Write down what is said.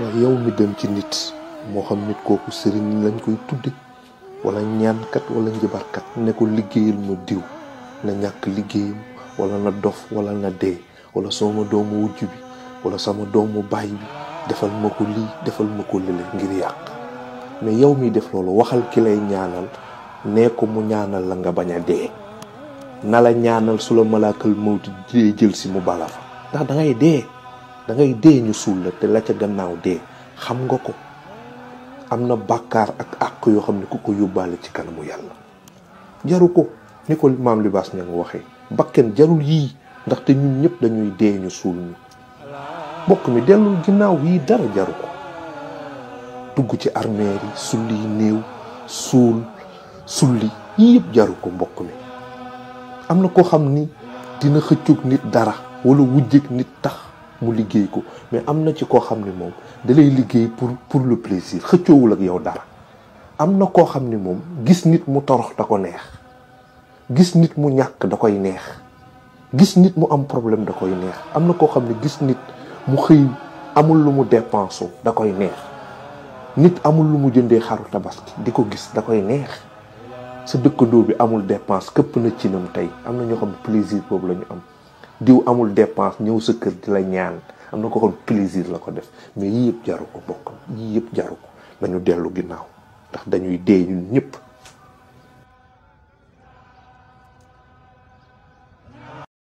waaye yow mi dem ci nit moo xam nit kooku sëriñ lañ koy tudde wala ñaankat wala njibarkat ne ko liggéeyal ma diw na ñàkk liggéeyam wala na dof wala na dee wala sama doomu wujj bi wala sama doomu baay bi defal ma ko lii defal ma ko lële ngir yàq. mais yow mi def loolu waxal ki lay ñaanal nee ko mu ñaanal la nga bañ a dee na la ñaanal su la malaakal mawti dee jël si mu bala fa ndax dangay dee ñu suul la te la ca gannaaw dee xam nga ko. am na bàkkaar ak àq yoo xam ne ku ko yóbbaale ci kanamu yàlla jaru ko ni ko maam Libaas ña nga waxee bakken jarul yii ndaxte ñun ñëpp dañuy dee ñu suul ñu mbokk mi dellul ginnaaw yii dara jaru ko. dugg ci armeer yi sulli yi néew sulli yii yëpp jaru ko mbokk mi. am na koo xam ni dina xëccoog nit dara wala wujjeeg nit tax mu liggéey ko mais am na ci koo xam ni moom da lay liggéey pour le plaisir xëccoowul ak yow dara. am na koo xam ni moom gis nit mu torox da ko neex gis nit mu ñàkk da koy neex gis nit mu am problème da koy neex. am na koo xam ne gis nit mu xëy amul lu mu dépensé da koy neex nit amul lu mu jëndee xaru tabaski di ko gis da koy neex. sa dëkkandoo bi amul dépense këpp na ci nam tey am na ñoo xam ne plaisir boobu la ñu am. diw amul dépense ñëw sa kër di la ñaan am na ko xam plaisir la ko def mais yii yëpp jaru ko bokk yii yëpp jaru ko nañu dellu ginnaaw ndax dañuy dee ñun ñëpp